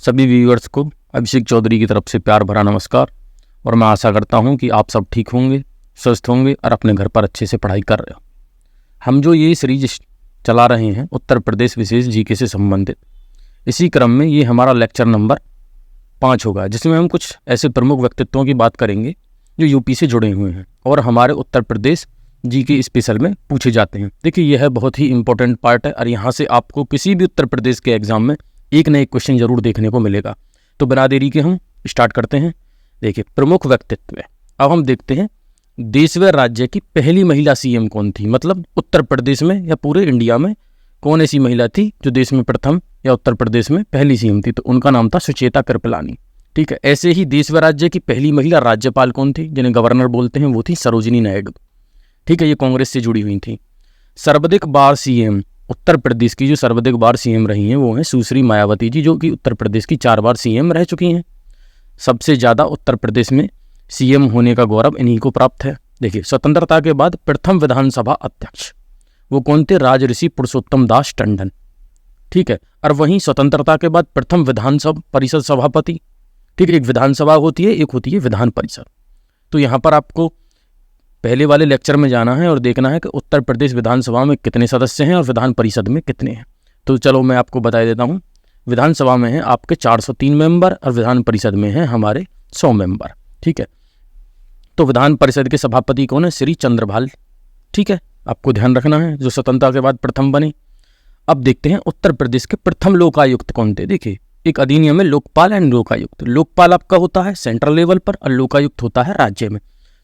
सभी व्यूअर्स को अभिषेक चौधरी की तरफ से प्यार भरा नमस्कार। और मैं आशा करता हूं कि आप सब ठीक होंगे, स्वस्थ होंगे और अपने घर पर अच्छे से पढ़ाई कर रहे हो। हम जो ये सीरीज चला रहे हैं उत्तर प्रदेश विशेष जीके से संबंधित, इसी क्रम में ये हमारा लेक्चर नंबर 5 होगा, जिसमें हम कुछ ऐसे प्रमुख व्यक्तित्वों की बात करेंगे जो यूपी से जुड़े हुए हैं और हमारे उत्तर प्रदेश जीके स्पेशल में पूछे जाते हैं। देखिए, यह बहुत ही इंपॉर्टेंट पार्ट है और यहाँ से आपको किसी भी उत्तर प्रदेश के एग्जाम में एक न एक क्वेश्चन जरूर देखने को मिलेगा। तो बिना देरी के हम स्टार्ट करते हैं। देखिए, प्रमुख व्यक्तित्व। अब हम देखते हैं देश व राज्य की पहली महिला सीएम कौन थी, मतलब उत्तर प्रदेश में या पूरे इंडिया में कौन ऐसी महिला थी जो देश में प्रथम या उत्तर प्रदेश में पहली सीएम थी। तो उनका नाम था सुचेता कृपलानी। ठीक है। ऐसे ही देश व राज्य की पहली महिला राज्यपाल कौन थी, जिन्हें गवर्नर बोलते हैं, वो थी सरोजिनी नायडू। ठीक है, ये कांग्रेस से जुड़ी हुई थी। सर्वाधिक बार सीएम उत्तर प्रदेश की जो सर्वाधिक बार सीएम रही हैं वो हैं सुश्री मायावती जी, जो कि उत्तर प्रदेश की 4 बार सीएम रह चुकी हैं। सबसे ज़्यादा उत्तर प्रदेश में सीएम होने का गौरव इन्हीं को प्राप्त है। देखिए, स्वतंत्रता के बाद प्रथम विधानसभा अध्यक्ष वो कौन थे, राजऋषि पुरुषोत्तम दास टंडन। ठीक है। और वहीं स्वतंत्रता के बाद प्रथम विधानसभा परिषद सभापति। ठीक है, एक विधानसभा होती है, एक होती है विधान परिषद। तो यहाँ पर आपको पहले वाले लेक्चर में जाना है और देखना है कि उत्तर प्रदेश विधानसभा में कितने सदस्य हैं और विधान परिषद में कितने हैं। तो चलो मैं आपको बता देता हूँ। विधानसभा में है आपके 403 मेंबर और विधान परिषद में है हमारे 100 मेंबर। ठीक है। तो विधान परिषद के सभापति कौन है, श्री चंद्रभाल। ठीक है, आपको ध्यान रखना है, जो स्वतंत्रता के बाद प्रथम बने। अब देखते हैं उत्तर प्रदेश के प्रथम लोकायुक्त कौन थे। देखिए, एक अधिनियम है लोकपाल एंड लोकायुक्त। लोकपाल आपका होता है सेंट्रल लेवल पर और लोकायुक्त होता है राज्य में।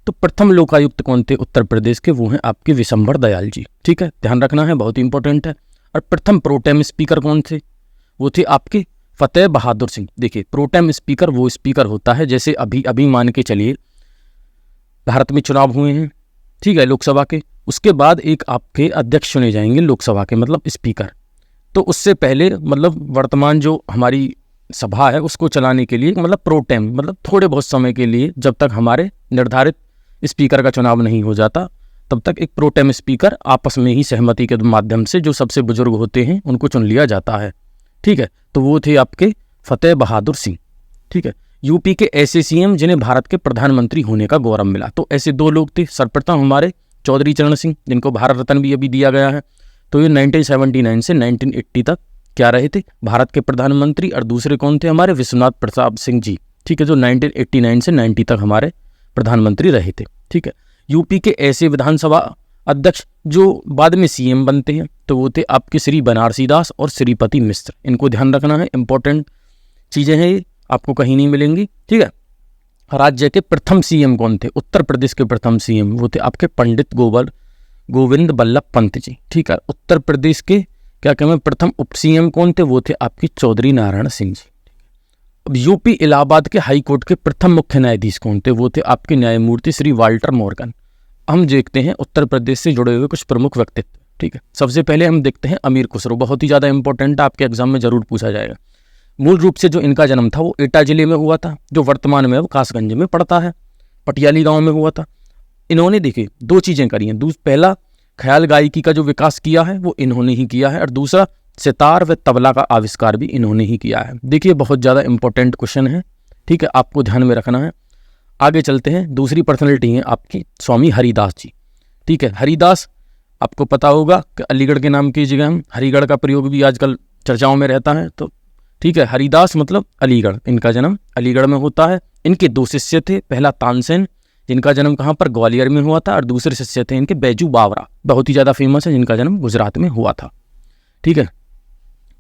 तो प्रथम लोकायुक्त कौन थे उत्तर प्रदेश के, वो हैं आपके विशंबर दयाल जी। ठीक है, ध्यान रखना है, बहुत इंपॉर्टेंट है। और प्रथम प्रोटेम स्पीकर कौन थे, वो थे आपके फतेह बहादुर सिंह। देखिए, प्रोटेम स्पीकर वो स्पीकर होता है, जैसे अभी मान के चलिए भारत में चुनाव हुए हैं, ठीक है, लोकसभा के, उसके बाद एक आपके अध्यक्ष चुने जाएंगे लोकसभा के, मतलब स्पीकर। तो उससे पहले मतलब वर्तमान जो हमारी सभा है उसको चलाने के लिए मतलब प्रोटेम, मतलब थोड़े बहुत समय के लिए, जब तक हमारे निर्धारित स्पीकर का चुनाव नहीं हो जाता तब तक एक प्रोटेम स्पीकर आपस में ही सहमति के माध्यम से जो सबसे बुजुर्ग होते हैं उनको चुन लिया जाता है। ठीक है, तो वो थे आपके फतेह बहादुर सिंह। ठीक है। यूपी के ऐसे सीएम जिन्हें भारत के प्रधानमंत्री होने का गौरव मिला, तो ऐसे 2 लोग थे। सर्वप्रथम हमारे चौधरी चरण सिंह, जिनको भारत रत्न भी अभी दिया गया है। तो ये 1979 से 1980 तक क्या रहे थे, भारत के प्रधानमंत्री। और दूसरे कौन थे, हमारे विश्वनाथ प्रताप सिंह जी। ठीक है, जो 1989 से 90 तक हमारे प्रधानमंत्री रहे थे। ठीक है। यूपी के ऐसे विधानसभा अध्यक्ष जो बाद में सीएम बनते हैं, तो वो थे आपके श्री बनारसी दास और श्रीपति मिश्र। इनको ध्यान रखना है, इंपॉर्टेंट चीजें हैं ये, आपको कहीं नहीं मिलेंगी। ठीक है। राज्य के प्रथम सीएम कौन थे, उत्तर प्रदेश के प्रथम सीएम वो थे आपके पंडित गोविंद बल्लभ पंत जी। ठीक है। उत्तर प्रदेश के क्या कहते हैं प्रथम उप सीएम कौन थे, वो थे आपके चौधरी नारायण सिंह जी। अब यूपी इलाहाबाद के हाई कोर्ट के प्रथम मुख्य न्यायाधीश कौन थे, वो थे आपके न्यायमूर्ति श्री वाल्टर मॉर्गन। हम देखते हैं उत्तर प्रदेश से जुड़े हुए कुछ प्रमुख व्यक्तित्व। ठीक है। सबसे पहले हम देखते हैं अमीर खुसरो, बहुत ही ज़्यादा इंपॉर्टेंट है, आपके एग्जाम में जरूर पूछा जाएगा। मूल रूप से जो इनका जन्म था वो एटा जिले में हुआ था, जो वर्तमान में अब कासगंज में पड़ता है, पटियाली गाँव में हुआ था। इन्होंने देखिए 2 चीज़ें करी हैं। पहला, ख्याल गायकी का जो विकास किया है वो इन्होंने ही किया है, और दूसरा सितार व तबला का आविष्कार भी इन्होंने ही किया है। देखिए, बहुत ज़्यादा इंपॉर्टेंट क्वेश्चन है। ठीक है, आपको ध्यान में रखना है। आगे चलते हैं। दूसरी पर्सनैलिटी है आपकी स्वामी हरिदास जी। ठीक है। हरिदास आपको पता होगा कि अलीगढ़ के नाम की जगह हम हरिगढ़ का प्रयोग भी आजकल चर्चाओं में रहता है। तो ठीक है, हरिदास मतलब अलीगढ़, इनका जन्म अलीगढ़ में होता है। इनके 2 शिष्य थे, पहला तानसेन, जिनका जन्म कहाँ पर, ग्वालियर में हुआ था, और दूसरे शिष्य थे इनके बैजू बावरा, बहुत ही ज़्यादा फेमस है, जिनका जन्म गुजरात में हुआ था। ठीक है।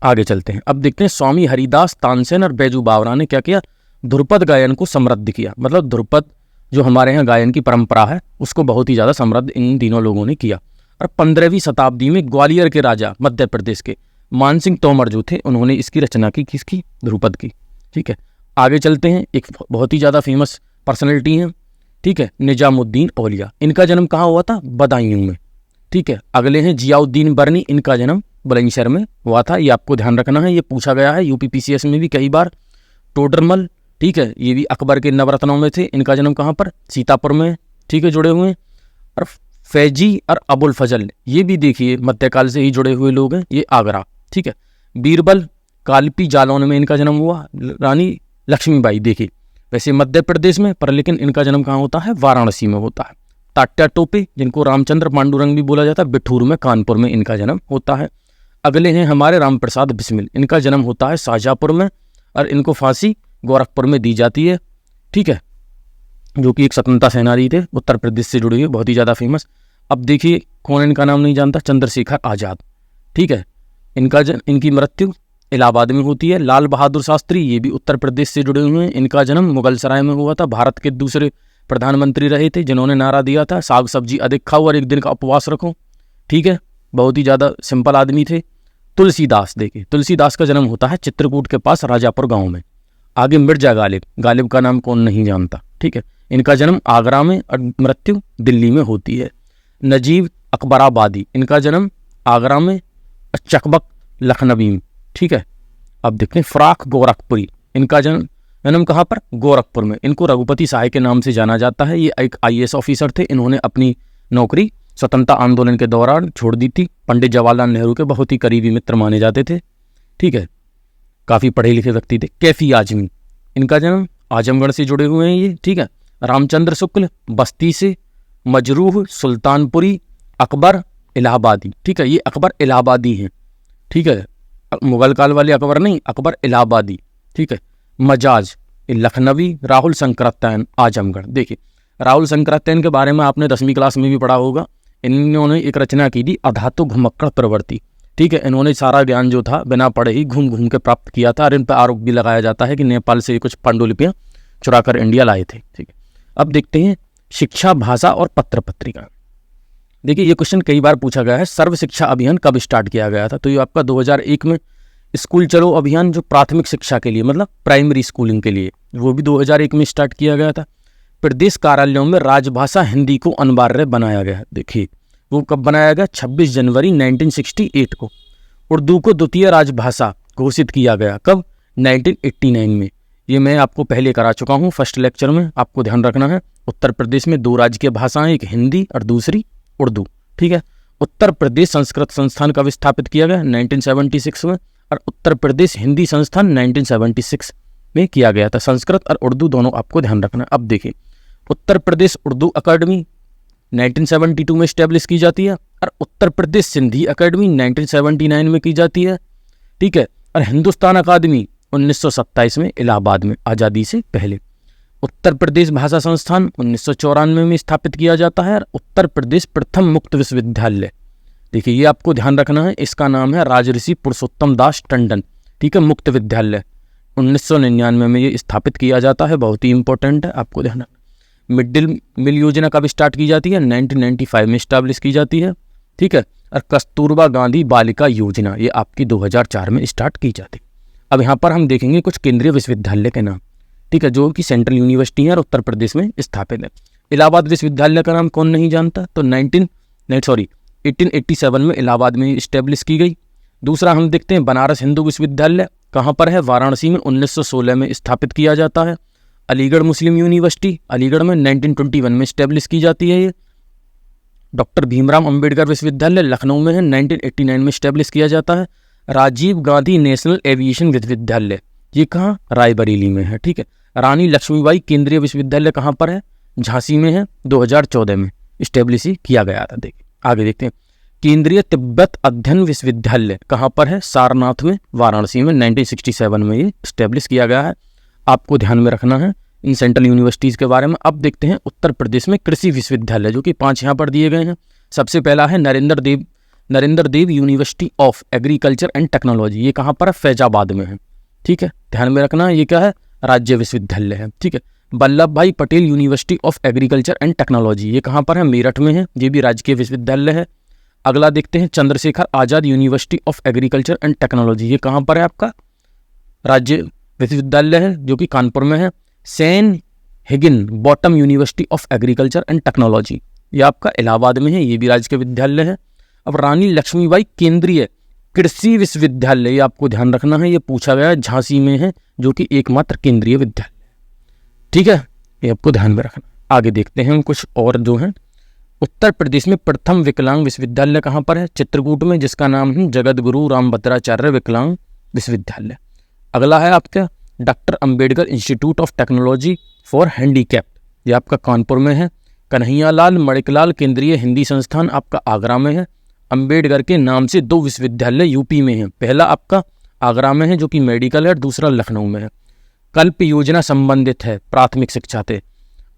आगे चलते हैं। अब देखते हैं स्वामी हरिदास, तानसेन और बैजू बावरा ने क्या किया, ध्रुपद गायन को समृद्ध किया। मतलब ध्रुपद जो हमारे यहाँ गायन की परंपरा है उसको बहुत ही ज़्यादा समृद्ध इन तीनों लोगों ने किया। और 15वीं शताब्दी में ग्वालियर के राजा मध्य प्रदेश के मानसिंह तोमर जो थे, उन्होंने इसकी रचना की, किसकी, ध्रुपद की। ठीक है। आगे चलते हैं। एक बहुत ही ज़्यादा फेमस पर्सनैलिटी है, ठीक है, निजामुद्दीन औलिया। इनका जन्म कहाँ हुआ था, बदायूं में। ठीक है। अगले हैं जियाउद्दीन बर्नी, इनका जन्म बुलंदशहर में हुआ था। ये आपको ध्यान रखना है, ये पूछा गया है यूपीपीसीएस में भी कई बार। टोडरमल, ठीक है, ये भी अकबर के नवरत्नों में थे, इनका जन्म कहाँ पर, सीतापुर में। ठीक है, जुड़े हुए हैं। और फैजी और अबुल फजल, ये भी देखिए मध्यकाल से ही जुड़े हुए लोग हैं, ये आगरा। ठीक है। बीरबल, कालपी जालौन में इनका जन्म हुआ, रानी लक्ष्मीबाई। देखिए वैसे मध्य प्रदेश में, पर लेकिन इनका जन्म कहाँ होता है, वाराणसी में होता है। तात्या टोपे जिनको रामचंद्र पांडुरंग भी बोला जाता है, बिठूर में कानपुर में इनका जन्म होता है। अगले हैं हमारे रामप्रसाद बिस्मिल, इनका जन्म होता है शाहजहाँपुर में और इनको फांसी गोरखपुर में दी जाती है, ठीक है, जो कि एक स्वतंत्रता सेनानी थे, उत्तर प्रदेश से जुड़े हुए, बहुत ही ज़्यादा फेमस। अब देखिए कौन इनका नाम नहीं जानता, चंद्रशेखर आज़ाद, ठीक है, इनकी मृत्यु इलाहाबाद में होती है। लाल बहादुर शास्त्री, ये भी उत्तर प्रदेश से जुड़े हुए हैं, इनका जन्म मुगल सराय में हुआ था। भारत के दूसरे प्रधानमंत्री रहे थे जिन्होंने नारा दिया था साग सब्जी अधिक खाओ और एक दिन का उपवास रखो, ठीक है, बहुत ही ज़्यादा सिंपल आदमी थे। तुलसीदास, देखिए तुलसीदास का जन्म होता है चित्रकूट के पास राजापुर गांव में। आगे मिर्जा गालिब, गालिब का नाम कौन नहीं जानता, ठीक है, इनका जन्म आगरा में और मृत्यु दिल्ली में होती है। नजीब अकबराबादी, इनका जन्म आगरा में और चकबक लखनवी में, ठीक है। अब देखते हैं फराख गोरखपुरी, इनका जन्म कहाँ पर, गोरखपुर में। इनको रघुपति साय के नाम से जाना जाता है। ये एक IAS ऑफिसर थे, इन्होंने अपनी नौकरी स्वतंत्रता आंदोलन के दौरान छोड़ दी थी। पंडित जवाहरलाल नेहरू के बहुत ही करीबी मित्र माने जाते थे, ठीक है, काफ़ी पढ़े लिखे व्यक्ति थे। कैफी आजमी, इनका जन्म आजमगढ़ से जुड़े हुए हैं ये, ठीक है। रामचंद्र शुक्ल बस्ती से, मजरूह सुल्तानपुरी, अकबर इलाहाबादी, ठीक है, ये अकबर इलाहाबादी हैं, ठीक है, मुगल काल वाले अकबर नहीं, अकबर इलाहाबादी, ठीक है। मजाज लखनवी, राहुल शंकराचार्य आजमगढ़। देखिए राहुल शंकराचार्य के बारे में आपने 10वीं क्लास में भी पढ़ा होगा। इन्होंने एक रचना की थी अधातु घुमक्कड़ प्रवृत्ति, ठीक है, इन्होंने सारा ज्ञान जो था बिना पढ़े ही घूम घूम के प्राप्त किया था और इन पर आरोप भी लगाया जाता है कि नेपाल से कुछ पांडुलिपियाँ चुरा कर इंडिया लाए थे, ठीक है। अब देखते हैं शिक्षा, भाषा और पत्र पत्रिका। देखिए ये क्वेश्चन कई बार पूछा गया है, सर्व शिक्षा अभियान कब स्टार्ट किया गया था, तो ये आपका 2001 में स्कूल चलो अभियान जो प्राथमिक शिक्षा के लिए मतलब प्राइमरी स्कूलिंग के लिए, वो भी 2001 में स्टार्ट किया गया था। प्रदेश कार्यालयों में राजभाषा हिंदी को अनिवार्य बनाया गया, देखिए वो कब बनाया गया, 26 जनवरी 1968 को। उर्दू को द्वितीय राजभाषा घोषित किया गया, कब, 1989 में। ये मैं आपको पहले करा चुका हूँ फर्स्ट लेक्चर में, आपको ध्यान रखना है। उत्तर प्रदेश में 2 राजकीय भाषाएं, एक हिंदी और दूसरी उर्दू, ठीक है। उत्तर प्रदेश संस्कृत संस्थान कब स्थापित किया गया, 1976 में, और उत्तर प्रदेश हिंदी संस्थान 1976 में किया गया था। संस्कृत और उर्दू दोनों आपको ध्यान रखना है। अब देखिए उत्तर प्रदेश उर्दू अकादमी 1972 में स्टैब्लिश की जाती है और उत्तर प्रदेश सिंधी अकादमी 1979 में की जाती है, ठीक है। और हिंदुस्तान अकादमी 1927 में इलाहाबाद में, आज़ादी से पहले। उत्तर प्रदेश भाषा संस्थान 1994 में स्थापित किया जाता है और उत्तर प्रदेश प्रथम मुक्त विश्वविद्यालय, देखिए ये आपको ध्यान रखना है, इसका नाम है राजऋषि पुरुषोत्तम दास टंडन, ठीक है, मुक्त विद्यालय 1999 में ये स्थापित किया जाता है, बहुत ही इंपॉर्टेंट है, आपको ध्यान रखना। मिड डे मील योजना कब स्टार्ट की जाती है, 1995 में स्टैब्लिश की जाती है, ठीक है। और कस्तूरबा गांधी बालिका योजना ये आपकी 2004 में स्टार्ट की जाती है। अब यहाँ पर हम देखेंगे कुछ केंद्रीय विश्वविद्यालय के नाम, ठीक है, जो कि सेंट्रल यूनिवर्सिटी है और उत्तर प्रदेश में स्थापित है। इलाहाबाद विश्वविद्यालय का नाम कौन नहीं जानता, तो 1887 में इलाहाबाद में स्टैब्लिश की गई। दूसरा हम देखते हैं बनारस हिंदू विश्वविद्यालय, कहाँ पर है, वाराणसी में, 1916 में स्थापित किया जाता है। अलीगढ़ मुस्लिम यूनिवर्सिटी अलीगढ़ में 1921 में स्टैब्लिश की जाती है ये। डॉक्टर भीमराव अंबेडकर विश्वविद्यालय लखनऊ में है, 1989 में स्टैब्लिश किया जाता है। राजीव गांधी नेशनल एविएशन विश्वविद्यालय ये कहाँ, रायबरेली में है, ठीक है। रानी लक्ष्मीबाई केंद्रीय विश्वविद्यालय कहाँ पर है, झांसी में है, 2014 में स्टैब्लिश किया गया था। देखिए आगे देखते हैं केंद्रीय तिब्बत अध्ययन विश्वविद्यालय कहाँ पर है, सारनाथ में, वाराणसी में, 1967 में ये स्टैब्लिश किया गया है। आपको ध्यान में रखना है इन सेंट्रल यूनिवर्सिटीज़ के बारे में। अब देखते हैं उत्तर प्रदेश में कृषि विश्वविद्यालय, जो कि 5 यहाँ पर दिए गए हैं। सबसे पहला है Narendra Dev university of agriculture and technology, ये कहाँ पर है, फैजाबाद में है, ठीक है, ध्यान में रखना। ये क्या है, राज्य विश्वविद्यालय है, ठीक है। वल्लभ भाई Patel university of agriculture and technology ये कहाँ पर है, मेरठ में है, ये भी राजकीय विश्वविद्यालय है। अगला देखते हैं Chandrashekhar Azad university of agriculture and technology, ये कहाँ पर है, आपका राज्य विश्वविद्यालय है, जो कि कानपुर में है। Sen Higgin bottom university of agriculture and technology ये आपका इलाहाबाद में है, ये भी राज्य के विद्यालय है। अब रानी लक्ष्मीबाई केंद्रीय कृषि विश्वविद्यालय, ये आपको ध्यान रखना है, ये पूछा गया, झांसी में है, जो कि एकमात्र केंद्रीय विद्यालय, ठीक है, ये आपको ध्यान में रखना। आगे देखते हैं कुछ और जो है। उत्तर प्रदेश में प्रथम विकलांग विश्वविद्यालय कहाँ पर है, चित्रकूट में, जिसका नाम है जगत गुरु रामभद्राचार्य विकलांग विश्वविद्यालय। अगला है आपका doctor Ambedkar institute of technology for handicapped, ये आपका कानपुर में है। कन्हैयालाल मणिकलाल केंद्रीय हिंदी संस्थान आपका आगरा में है। अंबेडकर के नाम से 2 विश्वविद्यालय यूपी में हैं, पहला आपका आगरा में है जो कि मेडिकल है, और दूसरा लखनऊ में है। कल्प योजना संबंधित है प्राथमिक शिक्षा से।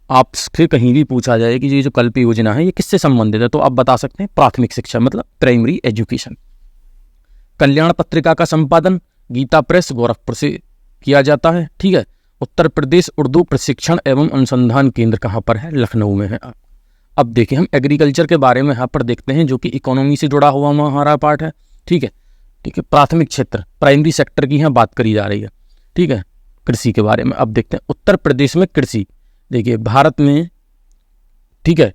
आपसे कहीं भी पूछा जाए कि ये जो कल्प योजना है ये किससे संबंधित है, तो आप बता सकते हैं प्राथमिक शिक्षा मतलब प्राइमरी एजुकेशन। कल्याण पत्रिका का संपादन गीता प्रेस गोरखपुर से किया जाता है, ठीक है। उत्तर प्रदेश उर्दू प्रशिक्षण एवं अनुसंधान केंद्र कहाँ पर है, लखनऊ में है। अब देखिए हम एग्रीकल्चर के बारे में यहाँ पर देखते हैं जो कि इकोनॉमी से जुड़ा हुआ हमारा पार्ट है, ठीक है। प्राथमिक क्षेत्र प्राइमरी सेक्टर की यहाँ बात करी जा रही है, ठीक है। कृषि के बारे में अब देखते हैं उत्तर प्रदेश में कृषि। देखिए भारत में, ठीक है,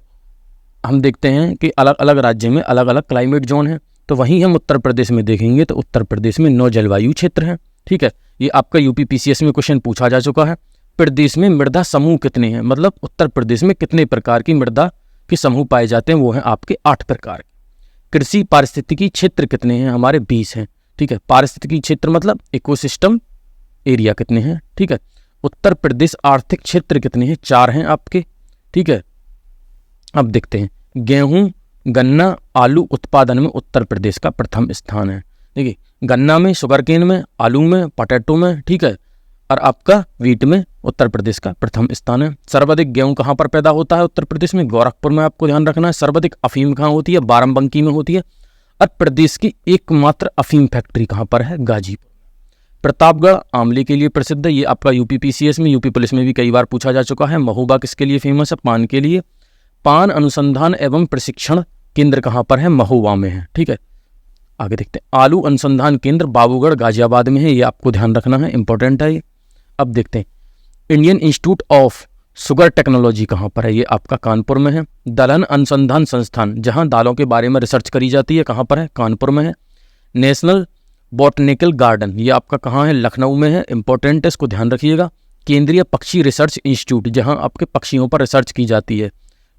हम देखते हैं कि अलग अलग राज्य में अलग अलग क्लाइमेट जोन है, तो वहीं हम उत्तर प्रदेश में देखेंगे तो उत्तर प्रदेश में 9 जलवायु क्षेत्र हैं, ठीक है। ये आपका यूपी पीसीएस में क्वेश्चन पूछा जा चुका है। प्रदेश में मृदा समूह कितने हैं, मतलब उत्तर प्रदेश में कितने प्रकार की मृदा के समूह पाए जाते हैं, वो हैं आपके 8 प्रकार। कृषि पारिस्थितिकी क्षेत्र कितने हैं, हमारे 20 हैं, ठीक है। पारिस्थितिकी क्षेत्र मतलब इकोसिस्टम एरिया कितने हैं, ठीक है। उत्तर प्रदेश आर्थिक क्षेत्र कितने हैं, 4 हैं आपके, ठीक है। अब देखते हैं गेहूं गन्ना आलू उत्पादन में उत्तर प्रदेश का प्रथम स्थान है। देखिए गन्ना में, शुगरकेन में, आलू में, पोटैटो में, ठीक है, और आपका वीट में उत्तर प्रदेश का प्रथम स्थान है। सर्वाधिक गेहूं कहाँ पर पैदा होता है उत्तर प्रदेश में, गोरखपुर में आपको ध्यान रखना है। सर्वाधिक अफीम कहाँ होती है, बाराबंकी में होती है। और प्रदेश की एकमात्र अफीम फैक्ट्री कहाँ पर है, गाजीपुर। प्रतापगढ़ आंवले के लिए प्रसिद्ध है, ये आपका यूपी पीसीएस में, यूपी पुलिस में भी कई बार पूछा जा चुका है। महोबा किसके लिए फेमस है, पान के लिए। पान अनुसंधान एवं प्रशिक्षण केंद्र कहाँ पर है, महोबा में है, ठीक है। आगे देखते हैं आलू अनुसंधान केंद्र बाबूगढ़ गाजियाबाद में है, ये आपको ध्यान रखना है, इंपॉर्टेंट है ये। अब देखते हैं Indian institute of sugar technology कहाँ पर है, ये आपका कानपुर में है। दलहन अनुसंधान संस्थान जहाँ दालों के बारे में रिसर्च करी जाती है, कहाँ पर है, कानपुर में है। नेशनल बॉटनिकल गार्डन ये आपका कहाँ है, लखनऊ में है, इंपॉर्टेंट है, इसको ध्यान रखिएगा। केंद्रीय पक्षी रिसर्च इंस्टीट्यूट जहाँ आपके पक्षियों पर रिसर्च की जाती है,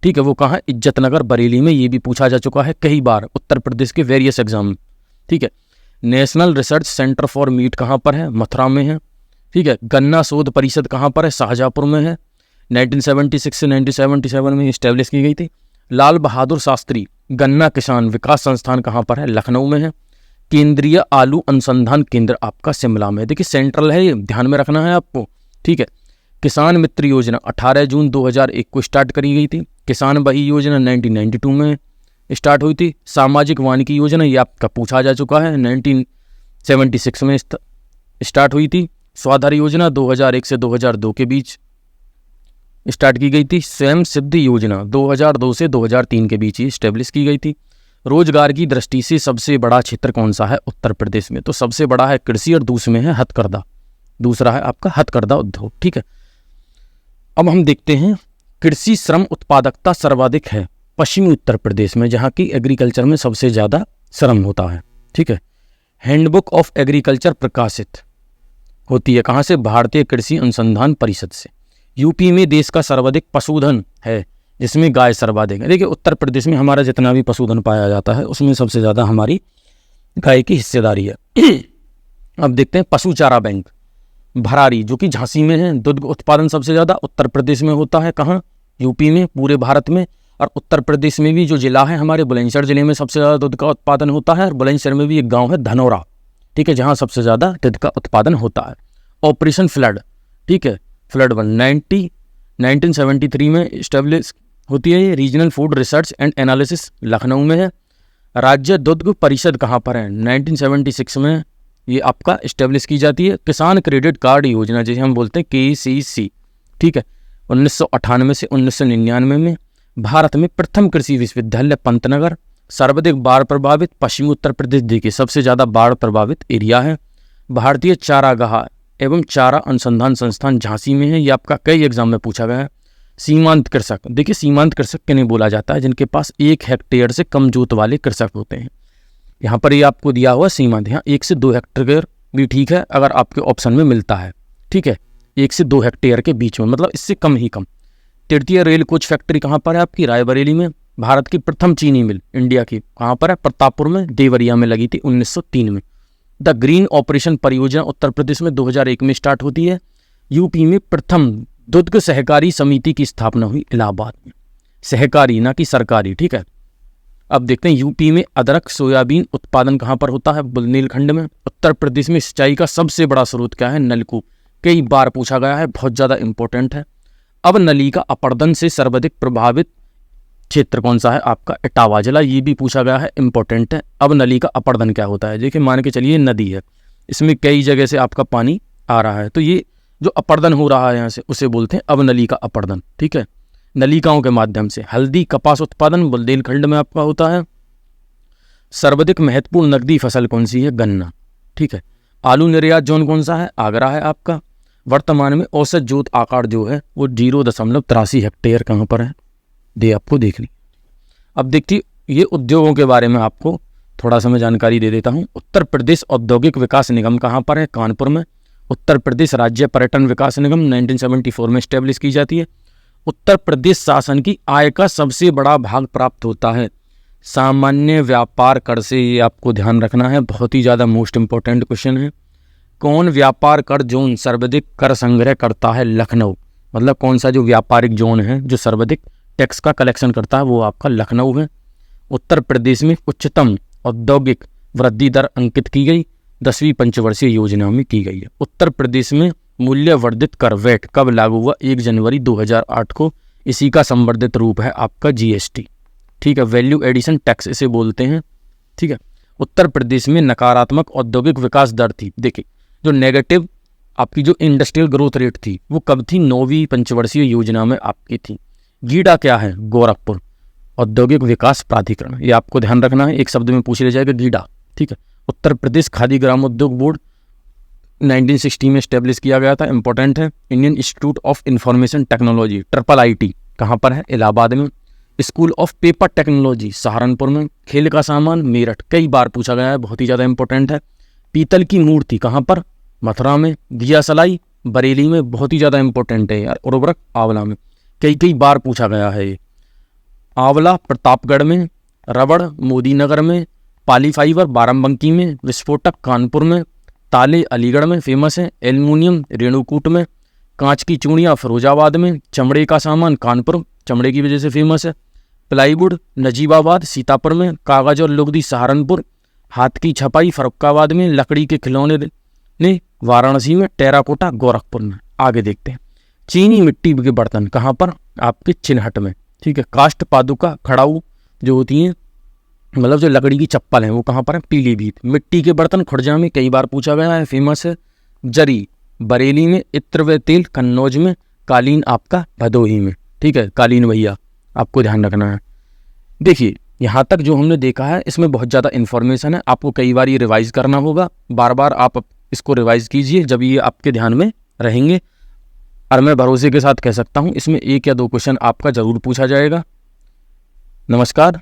ठीक है, वो कहाँ है, इज्जतनगर बरेली में, ये भी पूछा जा चुका है कई बार उत्तर प्रदेश के वेरियस एग्जाम में, ठीक है। National research centre for meet कहाँ पर है, मथुरा में है, ठीक है। गन्ना शोध परिषद कहाँ पर है, शाहजहाँपुर में है। 1976 से 1977 में इस्टेब्लिश की गई थी। लाल बहादुर शास्त्री गन्ना किसान विकास संस्थान कहाँ पर है, लखनऊ में है। केंद्रीय आलू अनुसंधान केंद्र आपका शिमला में है। देखिए सेंट्रल है, ये ध्यान में रखना है आपको, ठीक है। किसान मित्र योजना 18 जून 2001 को स्टार्ट करी गई थी। किसान बही योजना 1992 में स्टार्ट हुई थी। सामाजिक वानिकी योजना ये आपका पूछा जा चुका है, 1976 में स्टार्ट हुई थी। स्वाधार योजना 2001 से 2002 के बीच स्टार्ट की गई थी। स्वयं सिद्धि योजना 2002 से 2003 के बीच ही स्टेब्लिश की गई थी। रोजगार की दृष्टि से सबसे बड़ा क्षेत्र कौन सा है उत्तर प्रदेश में, तो सबसे बड़ा है कृषि और दूसरे में है हथकरघा, दूसरा है आपका हथकरघा उद्योग, ठीक है। अब हम देखते हैं कृषि श्रम उत्पादकता सर्वाधिक है पश्चिमी उत्तर प्रदेश में, जहाँ की एग्रीकल्चर में सबसे ज़्यादा श्रम होता है, ठीक है। हैंडबुक ऑफ एग्रीकल्चर प्रकाशित होती है कहाँ से, भारतीय कृषि अनुसंधान परिषद से। यूपी में देश का सर्वाधिक पशुधन है जिसमें गाय सर्वाधिक है। देखिए उत्तर प्रदेश में हमारा जितना भी पशुधन पाया जाता है उसमें सबसे ज़्यादा हमारी गाय की हिस्सेदारी है। अब देखते हैं पशु चारा बैंक भरारी जो कि झांसी में है। दुग्ध उत्पादन सबसे ज़्यादा उत्तर प्रदेश में होता है, कहाँ, यूपी में, पूरे भारत में। और उत्तर प्रदेश में भी जो जिला है हमारे बुलंदशहर जिले में सबसे ज़्यादा दूध का उत्पादन होता है। और बुलंदशहर में भी एक गाँव है धनौरा, ठीक है, जहाँ सबसे ज़्यादा दूध का उत्पादन होता है। ऑपरेशन फ्लड, ठीक है, फ्लड 1973 में इस्टेब्लिश होती है। ये regional food research and analysis Lucknow में है। राज्य दुग्ध परिषद कहाँ पर है, 1976 में ये आपका इस्टेब्लिश की जाती है। किसान क्रेडिट कार्ड योजना जिसे हम बोलते हैं KCC, ठीक है, 1998 से 1999 में। भारत में प्रथम कृषि विश्वविद्यालय पंतनगर। सर्वाधिक बाढ़ प्रभावित पश्चिमी उत्तर प्रदेश, देखिए सबसे ज़्यादा बाढ़ प्रभावित एरिया है। भारतीय चारागाह एवं चारा अनुसंधान संस्थान झांसी में है, ये आपका कई एग्जाम में पूछा गया है। सीमांत कृषक, देखिए सीमांत कृषक किन्हें बोला जाता है, जिनके पास 1 हेक्टेयर से कम जोत वाले कृषक होते हैं। यहाँ पर ये आपको दिया हुआ सीमांत, यहाँ 1 से 2 हेक्टेयर भी ठीक है अगर आपके ऑप्शन में मिलता है, ठीक है, 1 से 2 हेक्टेयर के बीच में, मतलब इससे कम ही कम। तृतीय रेल कोच फैक्ट्री कहाँ पर है आपकी, रायबरेली में। भारत की प्रथम चीनी मिल इंडिया की कहाँ पर है, प्रतापपुर में, देवरिया में लगी थी 1903 में, द ग्रीन ऑपरेशन परियोजना उत्तर प्रदेश में 2001 में स्टार्ट होती है। यूपी में प्रथम दुग्ध सहकारी समिति की स्थापना हुई इलाहाबाद में। सहकारी ना कि सरकारी, ठीक है। अब देखते हैं यूपी में अदरक सोयाबीन उत्पादन कहाँ पर होता है? बुंदेलखंड में। उत्तर प्रदेश में सिंचाई का सबसे बड़ा स्रोत क्या है? नलकूप। कई बार पूछा गया है, बहुत ज़्यादा इंपॉर्टेंट है। अब नली का अपर्दन से सर्वाधिक प्रभावित क्षेत्र कौन सा है? आपका इटावा जिला। ये भी पूछा गया है, इंपॉर्टेंट है। अब नली का अपर्दन क्या होता है? देखिए मान के चलिए नदी है, इसमें कई जगह से आपका पानी आ रहा है, तो ये जो अपर्दन हो रहा है यहाँ से उसे बोलते हैं अब नली का अपर्दन, ठीक है। नलिकाओं के माध्यम से हल्दी कपास उत्पादन बुंदेलखंड में आपका होता है। सर्वाधिक महत्वपूर्ण नकदी फसल कौन सी है? गन्ना, ठीक है। आलू निर्यात जोन कौन सा है? आगरा है आपका। वर्तमान में औसत जोत आकार जो है वो 0.83 हेक्टेयर कहाँ पर है? दे आपको देखनी। अब देखिए ये उद्योगों के बारे में आपको थोड़ा सा मैं जानकारी दे देता हूँ। उत्तर प्रदेश औद्योगिक विकास निगम कहाँ पर है? कानपुर में। उत्तर प्रदेश राज्य पर्यटन विकास निगम 1974 में स्टैब्लिश की जाती है। उत्तर प्रदेश शासन की आय का सबसे बड़ा भाग प्राप्त होता है सामान्य व्यापार कर से। ये आपको ध्यान रखना है, बहुत ही ज़्यादा मोस्ट इंपॉर्टेंट क्वेश्चन है। कौन व्यापार कर जोन सर्वाधिक कर संग्रह करता है? लखनऊ। मतलब कौन सा जो व्यापारिक जोन है जो सर्वाधिक टैक्स का कलेक्शन करता है वो आपका लखनऊ है। उत्तर प्रदेश में उच्चतम औद्योगिक वृद्धि दर अंकित की गई 10वीं पंचवर्षीय योजना में की गई है। उत्तर प्रदेश में मूल्य वर्धित कर वैट कब लागू हुआ? 1 जनवरी 2008 को। इसी का संवर्धित रूप है आपका जीएसटी, ठीक है। वैल्यू एडिशन टैक्स इसे बोलते हैं, ठीक है। उत्तर प्रदेश में नकारात्मक औद्योगिक विकास दर थी। देखिए जो नेगेटिव आपकी जो इंडस्ट्रियल ग्रोथ रेट थी वो कब थी? 9वीं पंचवर्षीय योजना में आपकी थी। गीडा क्या है? गोरखपुर औद्योगिक विकास प्राधिकरण। ये आपको ध्यान रखना है, एक शब्द में पूछ लिया जाएगा गीडा, ठीक है। उत्तर प्रदेश खादी ग्रामोद्योग बोर्ड 1960 में स्टैब्लिश किया गया था, इंपॉर्टेंट है। Indian institute of information technology IIIT कहाँ पर है? इलाहाबाद में। School of paper technology Saharanpur में। खेल का सामान मेरठ, कई बार पूछा गया है, बहुत ही ज़्यादा इंपॉर्टेंट है। पीतल की मूर्ति कहाँ पर? मथुरा में। दिया सलाई बरेली में, बहुत ही ज़्यादा इंपॉर्टेंट है यार। उर्वरक आंवला में, कई बार पूछा गया है ये। आंवला प्रतापगढ़ में। रबड़ मोदी नगर में। पाली फाइबर बाराबंकी में। विस्फोटक कानपुर में। ताले अलीगढ़ में फेमस है। एल्युमिनियम रेणुकूट में। कांच की चूड़ियाँ फिरोजाबाद में। चमड़े का सामान कानपुर, चमड़े की वजह से फेमस है। प्लाईवुड नजीबाबाद सीतापुर में। कागज और लुगदी सहारनपुर। हाथ की छपाई फरुखाबाद में। लकड़ी के खिलौने ने वाराणसी में। टेराकोटा गोरखपुर में। आगे देखते हैं। चीनी मिट्टी के बर्तन कहाँ पर? आपके चिन्हट में, ठीक है। काष्ठ पादुका खड़ाऊ जो होती हैं, मतलब जो लकड़ी की चप्पल है वो कहाँ पर है? पीलीभीत। मिट्टी के बर्तन खुर्जा में, कई बार पूछा गया है, फेमस है। जरी बरेली में। इत्र व तेल कन्नौज में। कालीन आपका भदोही में, ठीक है। कालीन भैया आपको ध्यान रखना है। देखिए यहाँ तक जो हमने देखा है इसमें बहुत ज़्यादा इन्फॉर्मेशन है, आपको कई बार ये रिवाइज करना होगा, बार बार आप इसको रिवाइज कीजिए जब ये आपके ध्यान में रहेंगे। और मैं भरोसे के साथ कह सकता हूँ इसमें 1 या 2 क्वेश्चन आपका ज़रूर पूछा जाएगा। नमस्कार।